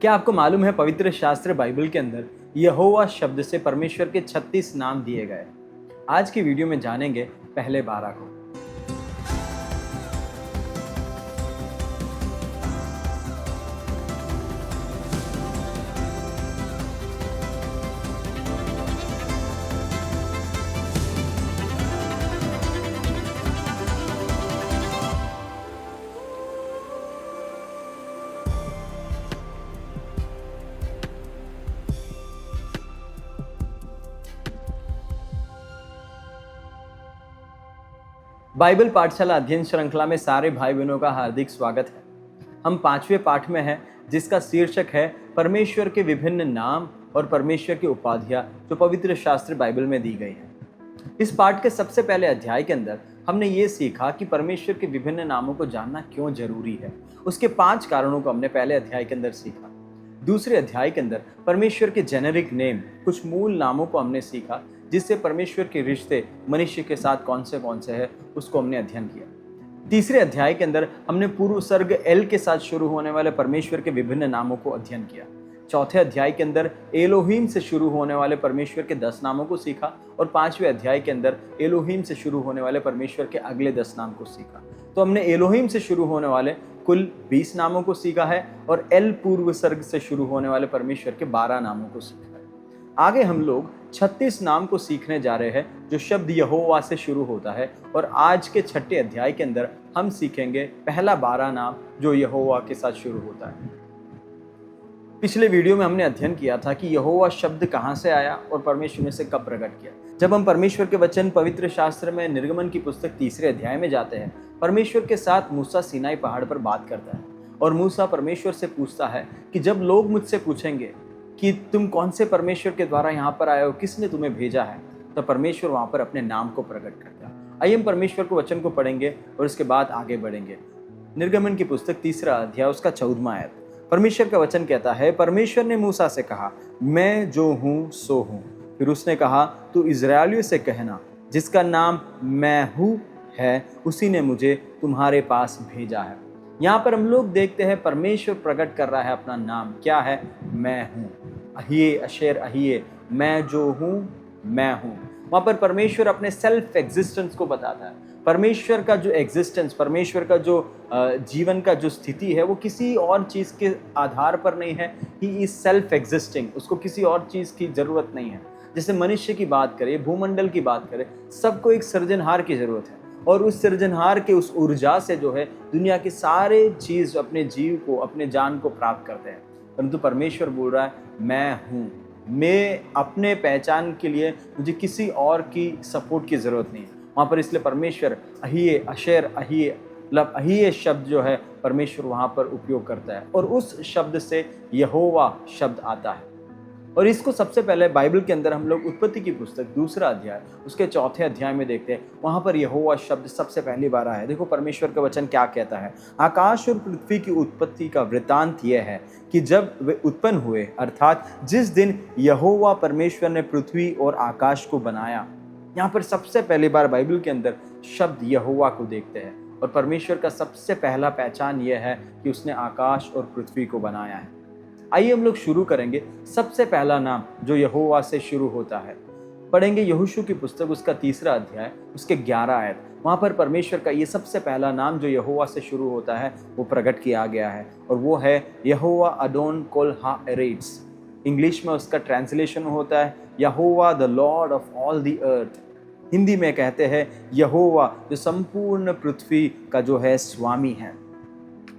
क्या आपको मालूम है पवित्र शास्त्र बाइबल के अंदर यहोवा शब्द से परमेश्वर के 36 नाम दिए गए। आज की वीडियो में जानेंगे पहले 12 को। बाइबल पाठशाला अध्ययन श्रृंखला में सारे भाई बहनों का हार्दिक स्वागत है। हम 5वें पाठ में हैं जिसका शीर्षक है परमेश्वर के विभिन्न नाम और परमेश्वर की उपाधियां जो पवित्र शास्त्र बाइबल में दी गई हैं। इस पाठ के सबसे पहले अध्याय के अंदर हमने ये सीखा कि परमेश्वर के विभिन्न नामों को जानना क्यों जरूरी है। उसके 5 कारणों को हमने पहले अध्याय के अंदर सीखा। दूसरे अध्याय के अंदर परमेश्वर के जेनेरिक नेम, कुछ मूल नामों को हमने सीखा जिससे परमेश्वर के रिश्ते मनुष्य के साथ कौन से हैं उसको हमने अध्ययन किया। तीसरे अध्याय के अंदर हमने पूर्व सर्ग एल के साथ शुरू होने वाले परमेश्वर के विभिन्न नामों को अध्ययन किया। चौथे अध्याय के अंदर एलोहीम से शुरू होने वाले परमेश्वर के 10 नामों को सीखा और 5वें अध्याय के अंदर एलोहीम से शुरू होने वाले परमेश्वर के अगले 10 नाम को सीखा। तो हमने एलोहीम से शुरू होने वाले कुल 20 नामों को सीखा है और एल पूर्व सर्ग से शुरू होने वाले परमेश्वर के 12 नामों को सीखा है। आगे हम लोग 36 नाम को सीखने जा रहे हैं जो शब्द यहोवा से शुरू होता है और आज के 6ठे अध्याय के अंदर हम सीखेंगे पहला 12 नाम जो यहोवा के साथ शुरू होता है। पिछले वीडियो में हमने अध्ययन किया था कि यहोवा शब्द कहाँ से आया और परमेश्वर ने इसे कब प्रकट किया। जब हम परमेश्वर के वचन पवित्र शास्त्र में निर्गमन की पुस्तक 3रे अध्याय में जाते हैं, परमेश्वर के साथ मूसा सीनाई पहाड़ पर बात करता है और मूसा परमेश्वर से पूछता है कि जब लोग मुझसे पूछेंगे कि तुम कौन से परमेश्वर के द्वारा यहाँ पर आए हो, किसने तुम्हें भेजा है, तो परमेश्वर वहाँ पर अपने नाम को प्रकट करता है। आइए हम परमेश्वर को वचन को पढ़ेंगे और उसके बाद आगे बढ़ेंगे। निर्गमन की पुस्तक 3रा अध्याय उसका 14वां आयत। परमेश्वर का वचन कहता है, परमेश्वर ने मूसा से कहा, मैं जो हूँ सो हूँ। फिर उसने कहा, तू इजरायलियों से कहना जिसका नाम मैं हूँ है, उसी ने मुझे तुम्हारे पास भेजा है। यहाँ पर हम लोग देखते हैं परमेश्वर प्रकट कर रहा है अपना नाम। क्या है? मैं हूँ। अहिये अशेर अहिये, मैं जो हूँ मैं हूँ। वहाँ पर परमेश्वर अपने सेल्फ एग्जिस्टेंस को बताता है। परमेश्वर का जो एग्जिस्टेंस, परमेश्वर का जो जीवन का जो स्थिति है वो किसी और चीज़ के आधार पर नहीं है। ही इज सेल्फ एग्जिस्टिंग, उसको किसी और चीज़ की ज़रूरत नहीं है। जैसे मनुष्य की बात करें, भूमंडल की बात करें, सबको एक सृजनहार की ज़रूरत है और उस सृजनहार के उस ऊर्जा से जो है दुनिया के सारे चीज़ अपने जीव को, अपने जान को प्राप्त करते हैं। परंतु परमेश्वर बोल रहा है, मैं हूँ। मैं अपने पहचान के लिए मुझे किसी और की सपोर्ट की ज़रूरत नहीं है। वहाँ पर इसलिए परमेश्वर अहिये अशेर अहिये, मतलब अहिये शब्द जो है परमेश्वर वहाँ पर उपयोग करता है और उस शब्द से यहोवा शब्द आता है। और इसको सबसे पहले बाइबल के अंदर हम लोग उत्पत्ति की पुस्तक 2रा अध्याय उसके 4थे अध्याय में देखते हैं। वहाँ पर यहोवा शब्द सबसे पहली बार आया है। देखो परमेश्वर का वचन क्या कहता है। आकाश और पृथ्वी की उत्पत्ति का वृतांत यह है कि जब वे उत्पन्न हुए, अर्थात जिस दिन यहोवा परमेश्वर ने पृथ्वी और आकाश को बनाया। यहाँ पर सबसे पहली बार बाइबल के अंदर शब्द यहोवा को देखते हैं और परमेश्वर का सबसे पहला पहचान यह है कि उसने आकाश और पृथ्वी को बनाया है। आइए हम लोग शुरू करेंगे। सबसे पहला नाम जो यहोवा से शुरू होता है, पढ़ेंगे यहोशू की पुस्तक उसका 3रा अध्याय उसके 11 आयत। वहाँ पर परमेश्वर का ये सबसे पहला नाम जो यहोवा से शुरू होता है वो प्रकट किया गया है और वो है यहोवा अडोन कोल हा एरेट्स। इंग्लिश में उसका ट्रांसलेशन होता है Jehovah the Lord of all the earth. Hindi में कहते हैं यहोवा जो संपूर्ण पृथ्वी का जो है स्वामी है।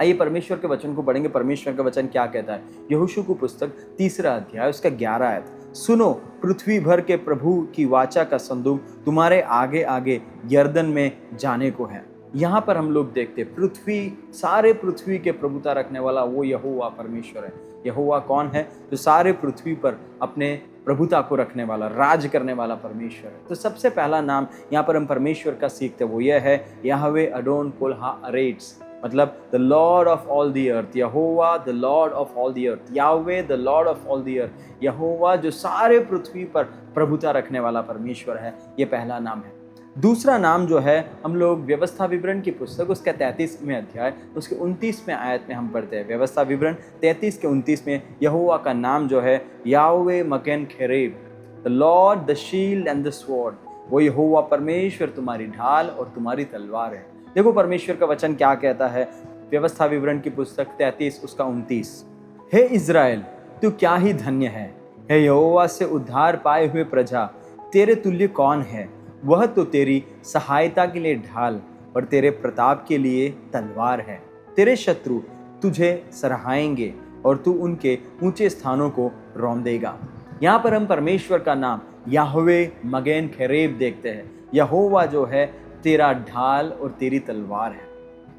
आइए परमेश्वर के वचन को पढ़ेंगे। परमेश्वर का वचन क्या कहता है। यहोशू की पुस्तक 3रा अध्याय उसका 11 आयत। सुनो, पृथ्वी भर के प्रभु की वाचा का संदूक तुम्हारे आगे आगे यर्दन में जाने को है। यहाँ पर हम लोग देखते पृथ्वी, सारे पृथ्वी के प्रभुता रखने वाला वो यहोवा परमेश्वर है। यहोवा कौन है? जो सारे पृथ्वी पर अपने प्रभुता को रखने वाला, राज करने वाला परमेश्वर है। तो सबसे पहला नाम यहाँ पर हम परमेश्वर का सीखते वो यह है याहवे अडोन कोल हा एरेट्स, मतलब the Lord of all the earth. Jehovah the Lord of all the earth, Yahweh the Lord of all the earth. Jehovah जो सारे पृथ्वी पर प्रभुता रखने वाला परमेश्वर है, ये पहला नाम है। दूसरा नाम जो है हम लोग व्यवस्था विवरण की पुस्तक उसका 33वें अध्याय उसके 29वें आयत में हम पढ़ते हैं। व्यवस्था विवरण 33 के 29 में यहोवा का नाम जो है याहवे मगन खेरेब, the Lord the shield and the sword. वो यहोवा परमेश्वर तुम्हारी ढाल और तुम्हारी तलवार है। देखो परमेश्वर का वचन क्या कहता है, व्यवस्था विवरण की पुस्तक 33 उसका 29। हे इज़राइल, तू क्या ही धन्य है। हे यहोवा से उद्धार पाए हुए प्रजा, तेरे तुल्य कौन है। वह तो तेरी सहायता के लिए ढाल और तेरे प्रताप के लिए तलवार है। तेरे शत्रु तुझे सराहाएंगे और तू उनके ऊंचे स्थानों को रौंदेगा। यहाँ पर हम परमेश्वर का नाम याहवे मगन खेरेब देखते हैं। यहोवा जो है तेरा ढाल और तेरी तलवार है।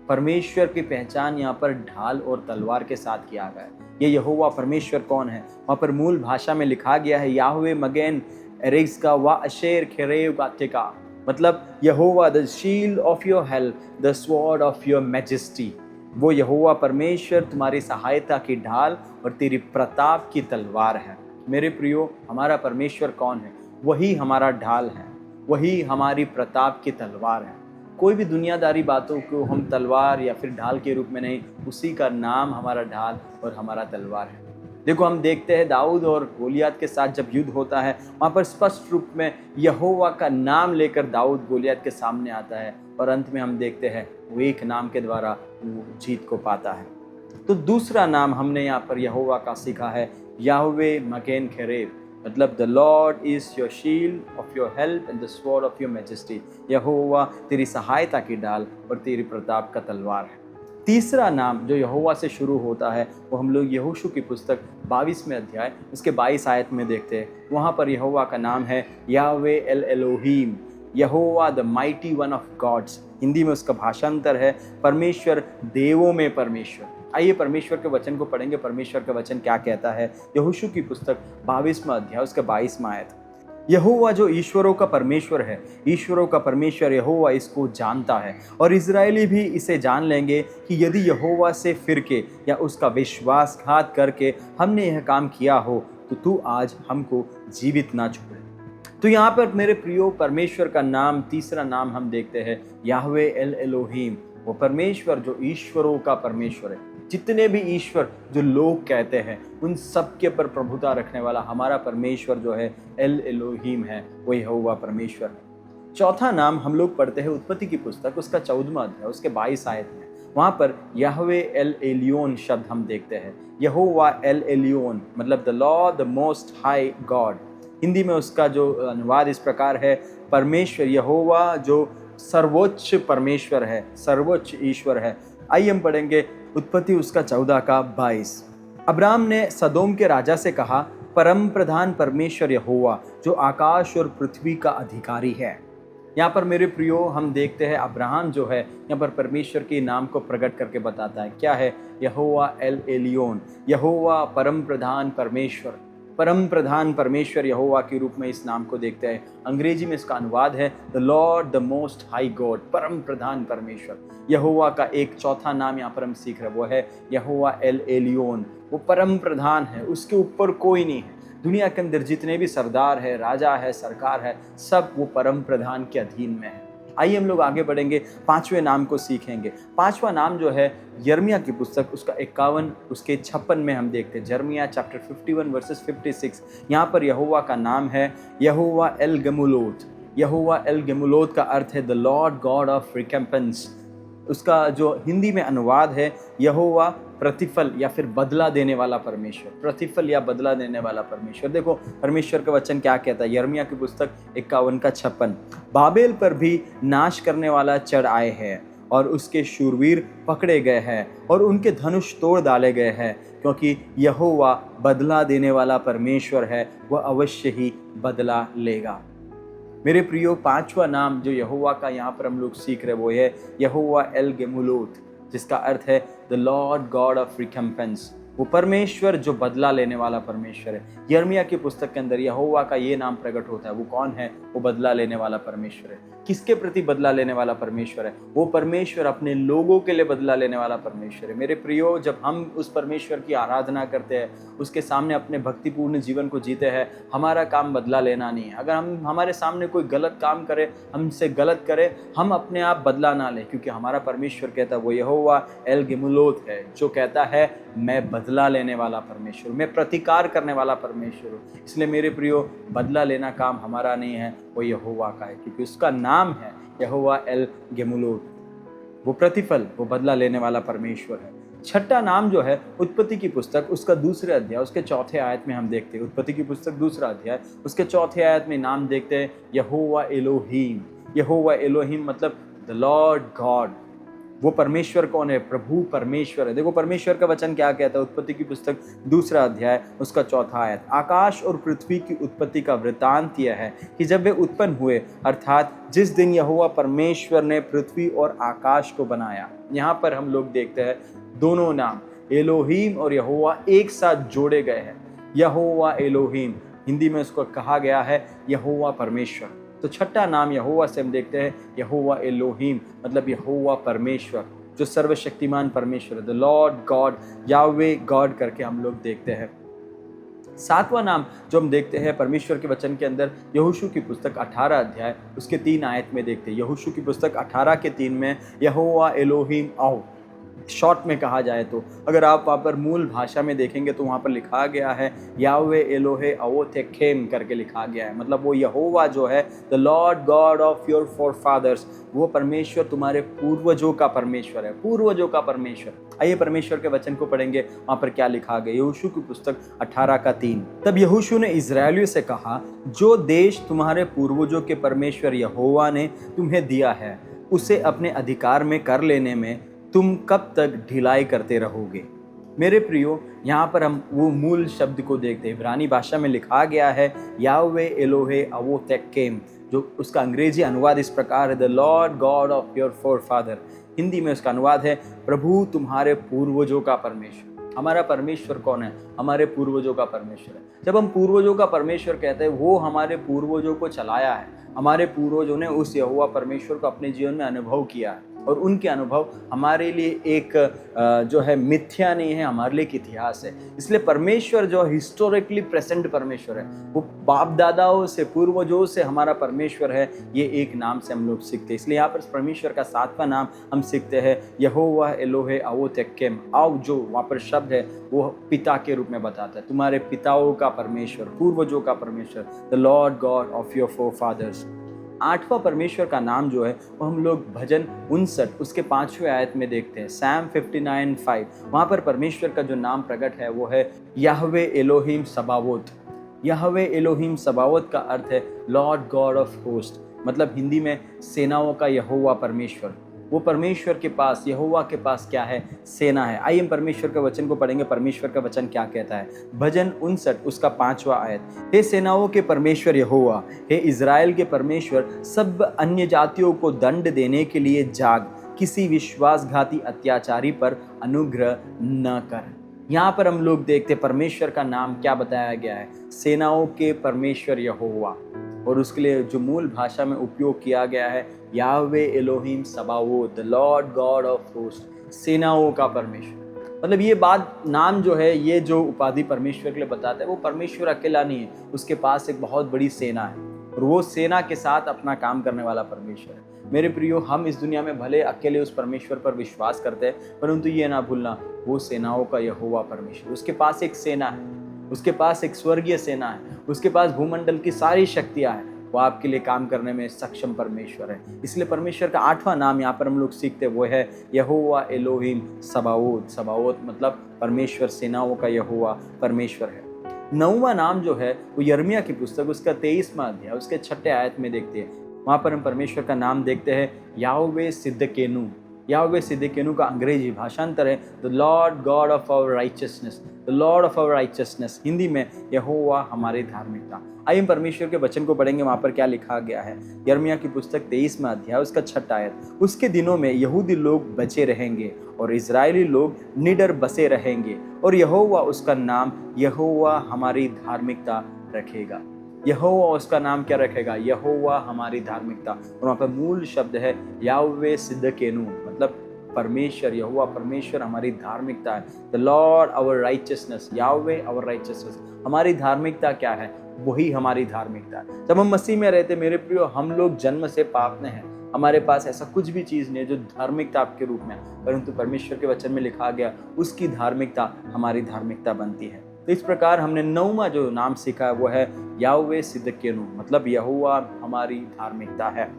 परमेश्वर की पहचान यहाँ पर ढाल और तलवार के साथ किया गया है। ये यहोवा परमेश्वर कौन है, वहाँ पर मूल भाषा में लिखा गया है याहवे मगन एरेक्स का वा अशेर खेरेव का, मतलब Jehovah the shield of your help, the sword of your majesty. वो यहोवा परमेश्वर तुम्हारी सहायता की ढाल और तेरी प्रताप की तलवार है। मेरे प्रियो, हमारा परमेश्वर कौन है? वही हमारा ढाल है, वही हमारी प्रताप की तलवार है। कोई भी दुनियादारी बातों को हम तलवार या फिर ढाल के रूप में नहीं, उसी का नाम हमारा ढाल और हमारा तलवार है। देखो हम देखते हैं दाऊद और गोलियत के साथ जब युद्ध होता है, वहाँ पर स्पष्ट रूप में यहोवा का नाम लेकर दाऊद गोलियत के सामने आता है और अंत में हम देखते हैं वो एक नाम के द्वारा वो जीत को पाता है। तो दूसरा नाम हमने यहाँ पर यहोवा का सीखा है याहवे मगन खेरेब, मतलब the Lord is your shield of your help and the sword of your majesty. यहोवा तेरी सहायता की ढाल और तेरी प्रताप का तलवार है। तीसरा नाम जो यहोवा से शुरू होता है वो हम लोग यहोशू की पुस्तक 22वें अध्याय उसके 22 आयत में देखते हैं। वहाँ पर यहोवा का नाम है Yahweh El Elohim, Jehovah the mighty one of gods. Hindi में उसका भाषांतर है परमेश्वर देवों में परमेश्वर। आइए परमेश्वर के वचन को पढ़ेंगे। परमेश्वर का वचन क्या कहता है, यहोशू की पुस्तक 22वां अध्याय उसका 22वां आयत। यहोवा जो ईश्वरों का परमेश्वर है, ईश्वरों का परमेश्वर यहोवा इसको जानता है और इजरायली भी इसे जान लेंगे कि यदि यहोवा से फिर के या उसका विश्वासघात करके हमने यह काम किया हो तो तू आज हमको जीवित ना छोड़े। तो यहाँ पर मेरे प्रियो परमेश्वर का नाम, तीसरा नाम हम देखते हैं याहवे एल एलोहीम, वो परमेश्वर जो ईश्वरों का परमेश्वर है। जितने भी ईश्वर जो लोग कहते हैं उन सब के पर प्रभुता रखने वाला हमारा परमेश्वर जो है एल एलोहीम है, वो यहोवा परमेश्वर है। चौथा नाम हम लोग पढ़ते हैं उत्पत्ति की पुस्तक उसका 14वां अध्याय उसके 22 आयत में। वहाँ पर याहवे एल एलियोन शब्द हम देखते हैं। यहोवा एल एलियोन मतलब the Lord the most high God. Hindi में उसका जो अनुवाद इस प्रकार है, परमेश्वर यहोवा जो सर्वोच्च परमेश्वर है, सर्वोच्च ईश्वर है। आइए हम पढ़ेंगे उत्पत्ति उसका 14 का 22। अब्राम ने सदोम के राजा से कहा, परम प्रधान परमेश्वर यहोवा जो आकाश और पृथ्वी का अधिकारी है। यहाँ पर मेरे प्रियो हम देखते हैं अब्राहम जो है यहाँ पर परमेश्वर के नाम को प्रकट करके बताता है। क्या है? यहोवा एल एलियोन, यहोवा परम प्रधान परमेश्वर। परम प्रधान परमेश्वर यहोवा के रूप में इस नाम को देखते हैं। अंग्रेजी में इसका अनुवाद है the Lord the most high God, परम प्रधान परमेश्वर। यहोवा का एक चौथा नाम यहाँ पर हम सीख रहे, वो है यहोवा एल एलियोन। वो परम प्रधान है, उसके ऊपर कोई नहीं है। दुनिया के अंदर जितने भी सरदार है, राजा है, सरकार है, सब वो परम प्रधान के अधीन में है। आइए हम लोग आगे बढ़ेंगे, पांचवें नाम को सीखेंगे। पांचवा नाम जो है यिर्मयाह की पुस्तक उसका 51 उसके 56 में हम देखते हैं। यिर्मयाह चैप्टर 51 वर्सेस 56। यहाँ पर यहोवा का नाम है यहोवा एल गमुलोत। यहोवा एल गमुलोत का अर्थ है the Lord God of recompense. उसका जो हिंदी में अनुवाद है यहोवा प्रतिफल या फिर बदला देने वाला परमेश्वर, प्रतिफल या बदला देने वाला परमेश्वर। देखो परमेश्वर का वचन क्या कहता है, यिर्मयाह की पुस्तक 51 का 56। बाबेल पर भी नाश करने वाला चढ़ आए हैं और उसके शूरवीर पकड़े गए हैं और उनके धनुष तोड़ डाले गए हैं, क्योंकि यहोवा बदला देने वाला परमेश्वर है, वह अवश्य ही बदला लेगा। मेरे प्रियो पांचवा नाम जो यहोवा का यहाँ पर हम लोग सीख रहे वो है यहोवा एल गेमुलोत, जिसका अर्थ है the Lord God of recompense. वो परमेश्वर जो बदला लेने वाला परमेश्वर है। यिर्मयाह की पुस्तक के अंदर यहोवा का ये नाम प्रकट होता है। वो कौन है? वो बदला लेने वाला परमेश्वर है। किसके प्रति बदला लेने वाला परमेश्वर है? वो परमेश्वर अपने लोगों के लिए बदला लेने वाला परमेश्वर है। मेरे प्रियो, जब हम उस परमेश्वर की आराधना करते हैं, उसके सामने अपने भक्तिपूर्ण जीवन को जीते हैं, हमारा काम बदला लेना नहीं है। अगर हम हमारे सामने कोई गलत काम करे, हमसे गलत करे, हम अपने आप बदला ना लें, क्योंकि हमारा परमेश्वर कहता है, वो यहोवा एल गिमुलोत है, जो कहता है मैं बदला लेने वाला परमेश्वर, मैं प्रतिकार करने वाला परमेश्वर हूँ। इसलिए मेरे प्रियो, बदला लेना काम हमारा नहीं है, वो यहोवा का है, क्योंकि उसका नाम है यहोवा एल गिमुलोत। वो प्रतिफल, वो बदला लेने वाला परमेश्वर है। छठा नाम जो है, उत्पत्ति की पुस्तक उसका दूसरे अध्याय उसके चौथे आयत में हम देखते हैं। उत्पत्ति की पुस्तक दूसरा अध्याय उसके चौथे आयत में नाम देखते हैं, यहोवा एलोहीम। यहोवा एलोहीम मतलब द लॉर्ड गॉड। वो परमेश्वर कौन है? प्रभु परमेश्वर है। देखो परमेश्वर का वचन क्या कहता है, उत्पत्ति की पुस्तक दूसरा अध्याय उसका चौथा आयत, आकाश और पृथ्वी की उत्पत्ति का वृतांत यह है कि जब वे उत्पन्न हुए, अर्थात जिस दिन यहोवा परमेश्वर ने पृथ्वी और आकाश को बनाया। यहाँ पर हम लोग देखते हैं दोनों नाम एलोहीम और यहोवा एक साथ जोड़े गए हैं। यहोवा एलोहीम, हिंदी में उसको कहा गया है यहोवा परमेश्वर। तो छठा नाम यहोवा से हम देखते हैं यहोवा एलोहीम, मतलब यहोवा परमेश्वर, जो सर्वशक्तिमान परमेश्वर है, the Lord God, Yahweh God करके हम लोग देखते हैं। सातवां नाम जो हम देखते हैं परमेश्वर के वचन के अंदर, यहोशू की पुस्तक 18 अध्याय उसके 3 आयत में देखते हैं। यहोशू की पुस्तक 18 के 3 में यहोवा एलोहीम आओ, शॉर्ट में कहा जाए तो अगर आप वहाँ पर मूल भाषा में देखेंगे तो वहाँ पर लिखा गया है याहवे एलोहे अवोतेखेम करके लिखा गया है। मतलब वो यहोवा जो है, the Lord God of your forefathers, वो परमेश्वर तुम्हारे पूर्वजों का परमेश्वर है, पूर्वजों का परमेश्वर। आइए परमेश्वर के वचन को पढ़ेंगे, वहाँ पर क्या लिखा गया। यहोशू की पुस्तक 18 का 3, तब यहोशू ने इजराइलियों से कहा, जो देश तुम्हारे पूर्वजों के परमेश्वर यहोवा ने तुम्हें दिया है, उसे अपने अधिकार में कर लेने में तुम कब तक ढिलाई करते रहोगे। मेरे प्रियो, यहाँ पर हम वो मूल शब्द को देखते हैं। इब्रानी भाषा में लिखा गया है याहवे एलोहे अवोतेखेम, जो उसका अंग्रेजी अनुवाद इस प्रकार है, the Lord God of your forefather. Hindi में उसका अनुवाद है प्रभु तुम्हारे पूर्वजों का परमेश्वर। हमारा परमेश्वर कौन है? हमारे पूर्वजों का परमेश्वर है। जब हम पूर्वजों का परमेश्वर कहते हैं, वो हमारे पूर्वजों को चलाया है। हमारे पूर्वजों ने उस यहोवा परमेश्वर को अपने जीवन में अनुभव किया है, और उनके अनुभव हमारे लिए एक जो है मिथ्या नहीं है, हमारे लिए एक इतिहास है। इसलिए परमेश्वर जो हिस्टोरिकली प्रेजेंट परमेश्वर है, वो बाप दादाओं से, पूर्वजों से हमारा परमेश्वर है, ये एक नाम से हम लोग सीखते हैं। इसलिए यहाँ पर परमेश्वर का सातवां नाम हम सीखते हैं यहोवा एलोहे अवोतेखेम। आओ जो वहाँ पर शब्द है वो पिता के रूप में बताता है, तुम्हारे पिताओं का परमेश्वर, पूर्वजों का परमेश्वर, the Lord God of your forefathers. आठवां परमेश्वर का नाम जो है वो हम लोग भजन 59 उसके 5वें आयत में देखते हैं, सैम 59:5। वहाँ पर परमेश्वर का जो नाम प्रकट है वो है याहवे एलोहीम सबावोत। याहवे एलोहीम सबावोत का अर्थ है लॉर्ड गॉड ऑफ होस्ट, मतलब हिंदी में सेनाओं का यहोवा परमेश्वर। वो परमेश्वर के पास, यहोवा के पास क्या है? सेना है। आइए हम परमेश्वर के वचन को पढ़ेंगे। परमेश्वर का वचन क्या कहता है? भजन 59 उसका 5वां आयत, हे सेनाओं के परमेश्वर यहोवा, हे इज़राइल के परमेश्वर, सब अन्य जातियों को दंड देने के लिए जाग, किसी विश्वासघाती अत्याचारी पर अनुग्रह न कर। यहाँ पर हम लोग देखते परमेश्वर का नाम क्या बताया गया है, सेनाओं के परमेश्वर यहोवा, और उसके लिए जो मूल भाषा में उपयोग किया गया है याहवे एलोहीम सबावोत, the Lord God of host, सेनाओं का परमेश्वर। मतलब ये बात, नाम जो है, ये जो उपाधि परमेश्वर के लिए बताता है, वो परमेश्वर अकेला नहीं है, उसके पास एक बहुत बड़ी सेना है, और वो सेना के साथ अपना काम करने वाला परमेश्वर है। मेरे प्रियो, हम इस दुनिया में भले अकेले उस परमेश्वर पर विश्वास करते हैं, परंतु ये ना भूलना, वो सेनाओं का यहोवा परमेश्वर, उसके पास एक सेना है, उसके पास एक स्वर्गीय सेना है, उसके पास भूमंडल की सारी शक्तियां हैं, वो आपके लिए काम करने में सक्षम परमेश्वर है। इसलिए परमेश्वर का 8वां नाम यहाँ पर हम लोग सीखते हैं, वो है यहोवा एलोहीम सबाओत। सबाओत मतलब परमेश्वर, सेनाओं का यहोवा परमेश्वर है। 9वां नाम जो है वो यिर्मयाह की पुस्तक उसका 23वां अध्याय उसके 6 आयत में देखते हैं। वहाँ पर हम परमेश्वर का नाम देखते हैं याहवे सिद्दकेनु। याहवे सिदकिय्येनु का अंग्रेजी भाषांतर है the Lord God of our righteousness, the Lord of our righteousness, Hindi में यहोवा हमारी धार्मिकता। आइए हम परमेश्वर के वचन को पढ़ेंगे, वहां पर क्या लिखा गया है। यिर्मयाह की पुस्तक 23वां अध्याय उसका 6 आयत, उसके दिनों में यहूदी लोग बचे रहेंगे और इजरायली लोग निडर बसे रहेंगे और यहोवा उसका नाम यहोवा हमारी धार्मिकता रखेगा। यहोवा उसका नाम क्या रखेगा? यहोवा हमारी धार्मिकता। और वहाँ पर मूल शब्द है याहवे सिदकिय्येनु, मतलब परमेश्वर, यहोवा परमेश्वर हमारी धार्मिकता है। The Lord our righteousness, Yahweh our righteousness, हमारी धार्मिकता क्या है? वही हमारी धार्मिकता है। जब हम मसीह में रहते मेरे प्रियो, हम लोग जन्म से पाप में हैं, हमारे पास ऐसा कुछ भी चीज नहीं है जो धार्मिकता आपके रूप में, परंतु परमेश्वर के वचन में लिखा गया उसकी धार्मिकता हमारी धार्मिकता बनती है। तो इस प्रकार हमने 9वां जो नाम सीखा है वो है याहवे सिदकिय्येनु, मतलब यहोवा हमारी धार्मिकता है।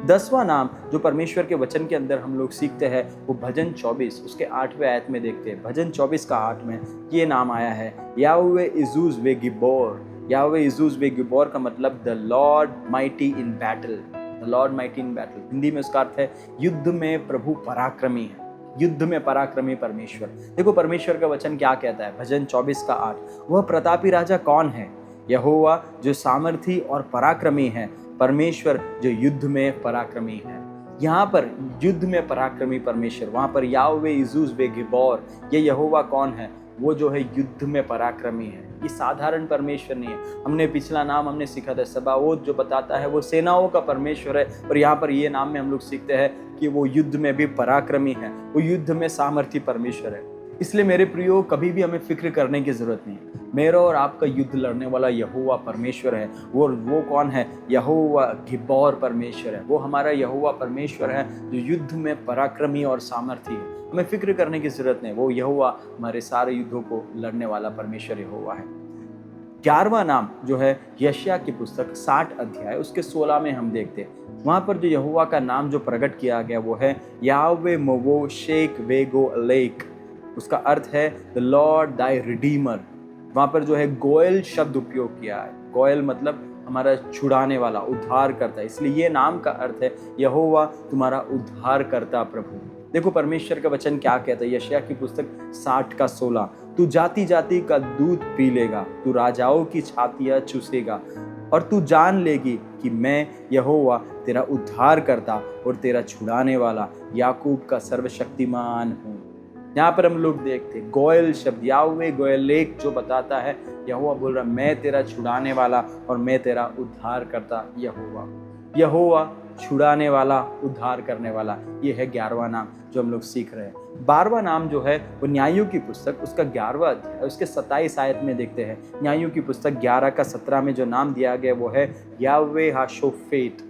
10वां नाम जो परमेश्वर के वचन के अंदर हम लोग सीखते हैं वो भजन 24 उसके 8वें आयत में देखते हैं। भजन 24 का 8 में ये नाम आया है याहवे इजूज वे गिबोर। याहवे इजूज वे गिबोर का मतलब the Lord mighty in battle, the Lord mighty in battle. Hindi में उसका अर्थ है युद्ध में प्रभु पराक्रमी है, युद्ध में पराक्रमी परमेश्वर। देखो परमेश्वर का वचन क्या कहता है, भजन 24 का 8, वह प्रतापी राजा कौन है? यहोवा जो सामर्थी और पराक्रमी है, परमेश्वर जो युद्ध में पराक्रमी है। यहाँ पर युद्ध में पराक्रमी परमेश्वर, वहां पर याहवे इजूज बे गिबोर, ये यहोवा कौन है? वो जो है युद्ध में पराक्रमी है। ये साधारण परमेश्वर नहीं है। हमने पिछला नाम हमने सीखा था सबाओत, जो बताता है वो सेनाओं का परमेश्वर है, और यहाँ पर ये नाम में हम लोग सीखते हैं कि वो युद्ध में भी पराक्रमी है, वो युद्ध में सामर्थी परमेश्वर है। इसलिए मेरे प्रियो कभी भी हमें फिक्र करने की जरूरत नहीं है। मेरा और आपका युद्ध लड़ने वाला यहोवा परमेश्वर है। वो कौन है? यहोवा गिबोर परमेश्वर है। वो हमारा यहोवा परमेश्वर है जो युद्ध में पराक्रमी और सामर्थी है। हमें फिक्र करने की जरूरत नहीं। वो यहोवा हमारे सारे युद्धों को लड़ने वाला परमेश्वर यहोवा है। 11वां नाम जो है यशायाह की पुस्तक 60 अध्याय उसके 16 में हम देखते हैं। वहां पर जो यहोवा का नाम जो प्रकट किया गया वो है याहवे मोवो शेक वेगो अलेक। उसका अर्थ है द लॉर्ड दाई रिडीमर। वहां पर जो है गोयल शब्द उपयोग किया है। गोयल मतलब हमारा छुड़ाने वाला, उद्धार करता, इसलिए ये नाम का अर्थ है यहोवा तुम्हारा उद्धार करता प्रभु। देखो परमेश्वर का वचन क्या कहता है, यशायाह की पुस्तक 60 का 16, तू जाति जाति का दूध पी लेगा, तू राजाओं की छातियां चूसेगा, और तू जान लेगी कि मैं यहोवा तेरा उद्धार करता और तेरा छुड़ाने वाला, याकूब का सर्वशक्तिमान हूँ। यहाँ पर हम लोग देखते गोयल शब्द, याहवे गोयलेक, जो बताता है यहोवा बोल रहा मैं तेरा छुड़ाने वाला और मैं तेरा उद्धार करता यहोवा। यहोवा छुड़ाने वाला, उद्धार करने वाला, ये है 11वां नाम जो हम लोग सीख रहे हैं। 12वां नाम जो है वो न्यायों की पुस्तक उसका 11वां अध्याय उसके 27 आयत में देखते हैं। न्यायों की पुस्तक 11 का 17 में जो नाम दिया गया वो है याहवे हाशोफेत।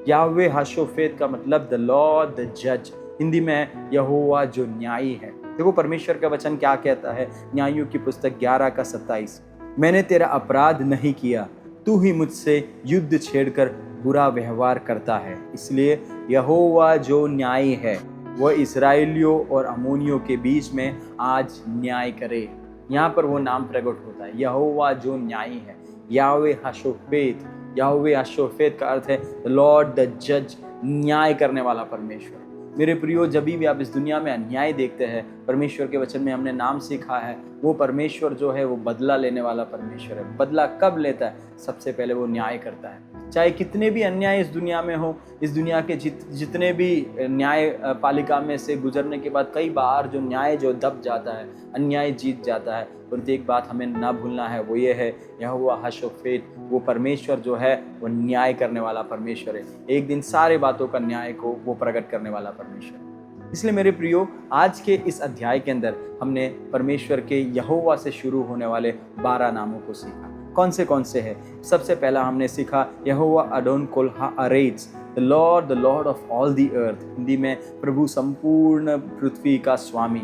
याहवे हाशोफेत का मतलब द लॉर्ड द जज, हिंदी में यहोवा जो न्यायी है। देखो परमेश्वर का वचन क्या कहता है, न्यायों की पुस्तक 11 का 27, मैंने तेरा अपराध नहीं किया, तू ही मुझसे युद्ध छेड़कर बुरा व्यवहार करता है, इसलिए यहोवा जो न्यायी है वह इस्राएलियों और अमोनियों के बीच में आज न्याय करे। यहाँ पर वो नाम प्रकट होता है यहोवा जो न्यायी है। याहवे हाशोफेत, याहवे हाशोफेत का अर्थ है द लॉर्ड द जज, न्याय करने वाला परमेश्वर। मेरे प्रियो जब भी आप इस दुनिया में अन्याय देखते हैं, परमेश्वर के वचन में हमने नाम सीखा है वो परमेश्वर जो है वो बदला लेने वाला परमेश्वर है। बदला कब लेता है? सबसे पहले वो न्याय करता है। चाहे कितने भी अन्याय इस दुनिया में हो, इस दुनिया के जितने भी न्याय पालिका में से गुजरने के बाद कई बार जो न्याय जो दब जाता है, अन्याय जीत जाता है, परंतु एक बात हमें ना भूलना है, वो ये है यहोवा हाशोफेत, वो परमेश्वर जो है वो न्याय करने वाला परमेश्वर है। एक दिन सारे बातों का न्याय को वो प्रकट करने वाला परमेश्वर। इसलिए मेरे प्रियो आज के इस अध्याय के अंदर हमने परमेश्वर के यहोवा से शुरू होने वाले 12 नामों को सीखा। कौन से है? सबसे पहला हमने सीखा यहोवा अडोन कोल्हा arrays, the Lord of all the earth, Hindi में प्रभु संपूर्ण पृथ्वी का स्वामी।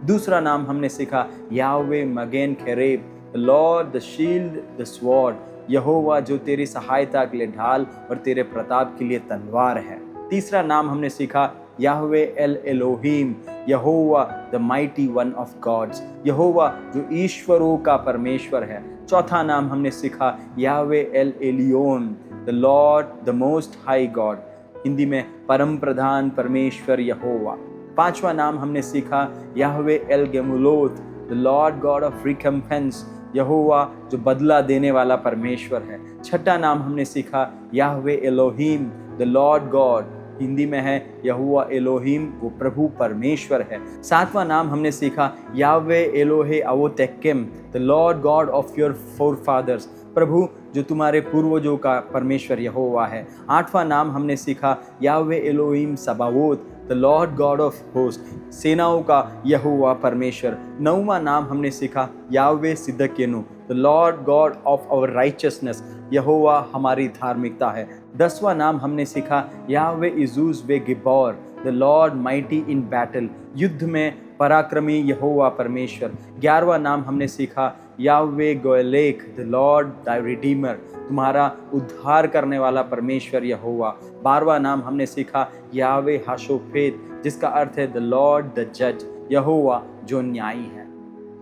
दूसरा नाम हमने सीखा याहवे मगेन खेरेब, the Lord the shield the sword, यहोवा जो तेरी सहायता के लिए ढाल और तेरे प्रताप के लिए तलवार है। तीसरा नाम हमने सीखा याहवे एल एलोहिम, यहोवा the mighty one of gods, यहोवा जो ईश्वरों का परमेश्वर है। चौथा नाम हमने सीखा याहवे एल एलियोन, the Lord the most high God, Hindi में परम प्रधान परमेश्वर यहोवा। 5वां नाम हमने सीखा याहवे एल गेमुलोथ, the Lord God of recompense, यहोवा जो बदला देने वाला परमेश्वर है। 6ठा नाम हमने सीखा Yahweh Elohim, the Lord God, Hindi में है यहोवा एलोहीम, वो प्रभु परमेश्वर है। 7वां नाम हमने सीखा याहवे एलोहे अवोतेक्केम, the Lord God of your forefathers, प्रभु जो तुम्हारे पूर्वजों का परमेश्वर यहोवा है। 8वां नाम हमने सीखा याहवे एलोहीम सबाओत, the Lord God of host, सेनाओं का यहोवा परमेश्वर। 9वां नाम हमने सीखा याहवे सिदकेनु, the Lord God of our righteousness, यहोवा हमारी धार्मिकता है। 10वां नाम हमने सीखा याहवे इजूज वे गिबोर, the Lord mighty in battle, युद्ध में पराक्रमी यहोवा परमेश्वर। 11वां नाम हमने सीखा याहवे गोएलेक, द लॉर्ड दाई रिडीमर, तुम्हारा उद्धार करने वाला परमेश्वर यहोवा। 12वां नाम हमने सीखा याहवे हाशोफेत, जिसका अर्थ है द लॉर्ड द जज, यहोवा जो न्यायी है।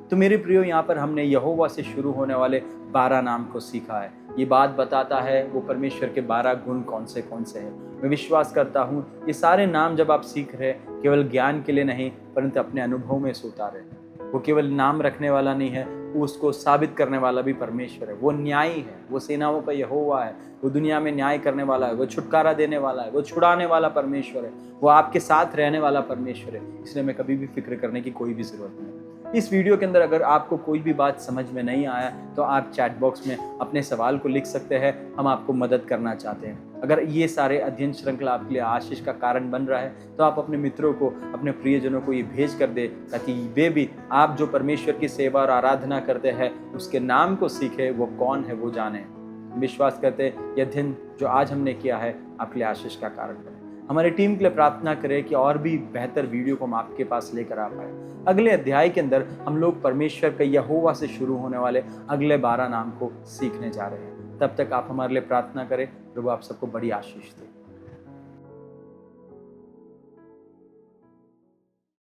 तो मेरे प्रियो, यहाँ पर हमने यहोवा से शुरू होने वाले 12 नाम को सीखा है। ये बात बताता है वो परमेश्वर के 12 गुण कौन से हैं। मैं विश्वास करता हूँ ये सारे नाम जब आप सीख रहे केवल ज्ञान के लिए नहीं, परंतु अपने अनुभव में से उतारे। वो केवल नाम रखने वाला नहीं है, वो उसको साबित करने वाला भी परमेश्वर है। वो न्यायी है, वो सेनाओं का यहोवा है, वो दुनिया में न्याय करने वाला है, वो छुटकारा देने वाला है, वो छुड़ाने वाला परमेश्वर है, वो आपके साथ रहने वाला परमेश्वर है। इसलिए मैं कभी भी फिक्र करने की कोई भी जरूरत नहीं। इस वीडियो के अंदर अगर आपको कोई भी बात समझ में नहीं आया तो आप चैट बॉक्स में अपने सवाल को लिख सकते हैं, हम आपको मदद करना चाहते हैं। अगर ये सारे अध्ययन श्रृंखला आपके लिए आशीष का कारण बन रहा है तो आप अपने मित्रों को, अपने प्रियजनों को ये भेज कर दे, ताकि वे भी आप जो परमेश्वर की सेवा और आराधना करते हैं उसके नाम को सीखे, वो कौन है वो जाने। विश्वास करते हैं ये अध्ययन जो आज हमने किया है आपके लिए आशीष का कारण बने। हमारी टीम के लिए प्रार्थना करें कि और भी बेहतर वीडियो को हम आपके पास लेकर आ पाए। अगले अध्याय के अंदर हम लोग परमेश्वर के यहोवा से शुरू होने वाले अगले 12 नाम को सीखने जा रहे हैं। तब तक आप हमारे लिए प्रार्थना करें, प्रभु आप सबको बड़ी आशीष दे।